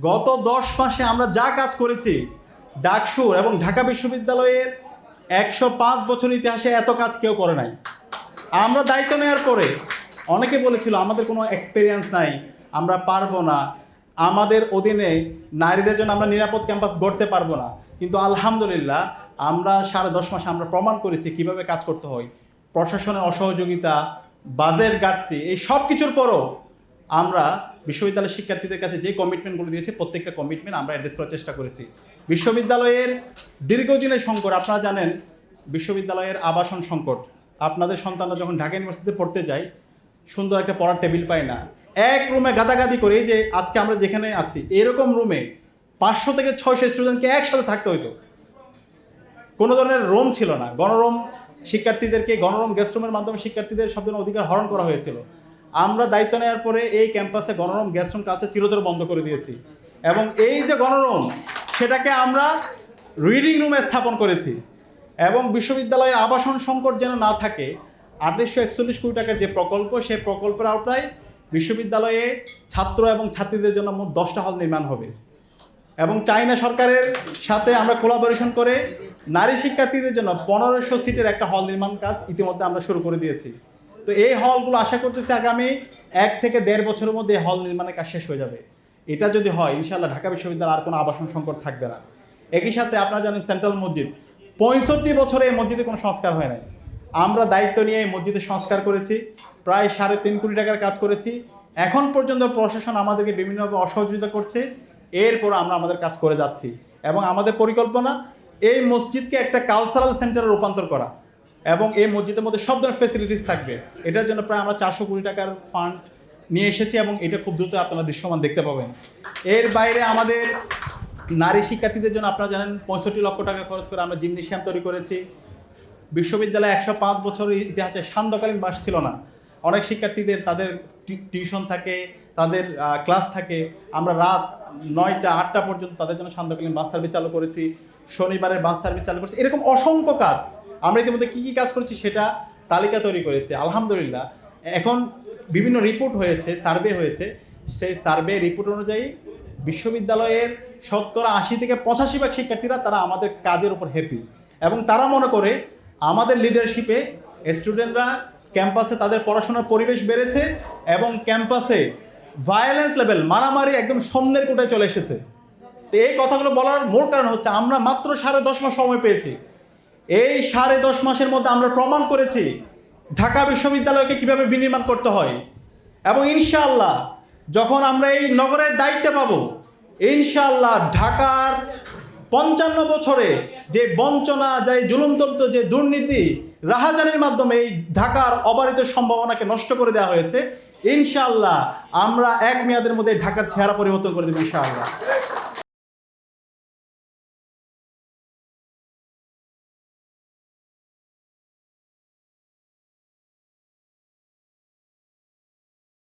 গত 10 মাসে আমরা যা কাজ করেছি, ডাকসুর এবং ঢাকা বিশ্ববিদ্যালয়ের 105 বছর ইতিহাসে এত কাজ কেউ করে নাই। আমরা দায়িত্ব নেওয়ার পরে অনেকে বলেছিল আমাদের কোনো এক্সপেরিয়েন্স নাই, আমরা পারবো না, আমাদের অধীনে নারীদের জন্য আমরা নিরাপদ ক্যাম্পাস গড়তে পারবো না। কিন্তু আলহামদুলিল্লাহ আমরা 10.5 মাসে আমরা প্রমাণ করেছি কিভাবে কাজ করতে হয়। প্রশাসনের অসহযোগিতা, বাজেট ঘাটতি, এই সব কিছুর পরও আমরা বিশ্ববিদ্যালয়ের শিক্ষার্থীদের কাছে যে কমিটমেন্টগুলো দিয়েছি প্রত্যেকটা কমিটমেন্ট আমরা অ্যাড্রেস করার চেষ্টা করেছি। বিশ্ববিদ্যালয়ের দীর্ঘদিনের সংকট, আপনারা জানেন বিশ্ববিদ্যালয়ের আবাসন সংকট। আপনাদের সন্তানরা যখন ঢাকা ইউনিভার্সিটিতে পড়তে যায় সুন্দর একটা পড়ার টেবিল পায় না, এক রুমে গাদাগাদি করে, এই যে আজকে আমরা যেখানে আছি এরকম রুমে 500 থেকে 600 স্টুডেন্টকে একসাথে থাকতে হইতো। কোনো ধরনের রুম ছিল না। গণরুম শিক্ষার্থীদেরকে গণরুম গেস্ট রুমের মাধ্যমে শিক্ষার্থীদের সব ধরনের অধিকার হরণ করা হয়েছিল। আমরা দায়িত্ব নেওয়ার পরে এই ক্যাম্পাসে গণরুম গেস্ট রুম কাছে চিরতরে বন্ধ করে দিয়েছি এবং এই যে গণরুম সেটাকে আমরা রিডিং রুমে স্থাপন করেছি। এবং বিশ্ববিদ্যালয়ের আবাসন সংকট যেন না থাকে, 2841 কোটি টাকার যে প্রকল্প, সেই প্রকল্পের আওতায় বিশ্ববিদ্যালয়ে ছাত্র এবং ছাত্রীদের জন্য মোট 10টা হল নির্মাণ হবে। এবং চাইনা সরকারের সাথে আমরা কোলাবোরেশন করে নারী শিক্ষার্থীদের জন্য 1500 সিটের একটা হল নির্মাণ কাজ ইতিমধ্যে আমরা শুরু করে দিয়েছি। তো এই হলগুলো আশা করতেছি আগামী 1 থেকে 1.5 বছরের মধ্যে হল নির্মাণের কাজ শেষ হয়ে যাবে। এটা যদি হয় ইনশাআল্লাহ ঢাকা বিশ্ববিদ্যালয় আর কোনো আবাসন সংকট থাকবে না। একই সাথে আপনারা জানেন সেন্ট্রাল মসজিদ, 65 বছরে এই মসজিদে কোনো সংস্কার হয় নাই। আমরা দায়িত্ব নিয়ে এই মসজিদের সংস্কার করেছি, প্রায় 3.5 কোটি টাকার কাজ করেছি। এখন পর্যন্ত প্রশাসন আমাদেরকে বিভিন্নভাবে অসহযোগিতা করছে, এরপর আমরা আমাদের কাজ করে যাচ্ছি। এবং আমাদের পরিকল্পনা এই মসজিদকে একটা কালচারাল সেন্টারে রূপান্তর করা এবং এই মসজিদের মধ্যে সব ধরনের ফেসিলিটিস থাকবে। এটার জন্য প্রায় আমরা 400 কোটি টাকার ফান্ড নিয়ে এসেছি এবং এটা খুব দ্রুত আপনারা দৃশ্যমান দেখতে পাবেন। এর বাইরে আমাদের নারী শিক্ষার্থীদের জন্য আপনারা জানেন 65 লক্ষ টাকা খরচ করে আমরা জিমনেশিয়াম তৈরি করেছি। বিশ্ববিদ্যালয়ে 105 বছরের ইতিহাসে সান্ধ্যকালীন বাস ছিল না। অনেক শিক্ষার্থীদের তাদের টিউশন থাকে, তাদের ক্লাস থাকে, আমরা রাত 9টা 8টা পর্যন্ত তাদের জন্য সান্ধ্যকালীন বাস সার্ভিস চালু করেছি, শনিবারের বাস সার্ভিস চালু করেছি। এরকম অসংখ্য কাজ আমরা ইতিমধ্যে কী কী কাজ করেছি সেটা তালিকা তৈরি করেছি। আলহামদুলিল্লাহ এখন বিভিন্ন রিপোর্ট হয়েছে, সার্ভে হয়েছে, সেই সার্ভে রিপোর্ট অনুযায়ী বিশ্ববিদ্যালয়ের 80 থেকে 85% শিক্ষার্থীরা তারা আমাদের কাজের উপর হ্যাপি এবং তারা মনে করে আমাদের লিডারশিপে স্টুডেন্টরা ক্যাম্পাসে তাদের পড়াশোনার পরিবেশ বেড়েছে এবং ক্যাম্পাসে ভায়োলেন্স লেভেল, মারামারি একদম শূন্যের কোটায় চলে এসেছে। তো এই কথাগুলো বলার মূল কারণ হচ্ছে আমরা মাত্র 10.5 মাস সময় পেয়েছি। এই 10.5 মাসের মধ্যে আমরা প্রমাণ করেছি ঢাকা বিশ্ববিদ্যালয়কে কিভাবে বিনির্মাণ করতে হয় এবং ইনশাআল্লাহ যখন আমরা এই নগরের দায়িত্ব পাবো, ইনশাআল্লাহ ঢাকার 55 বছরে যে বঞ্চনা, যে জুলুমতন্ত্র, যে দুর্নীতি, রাহাজানির মাধ্যমে এই ঢাকার অবারিত সম্ভাবনাকে নষ্ট করে দেওয়া হয়েছে, ইনশাআল্লাহ আমরা এক মেয়াদের মধ্যে ঢাকার চেহারা পরিবর্তন করে দেবো ইনশাআল্লাহ।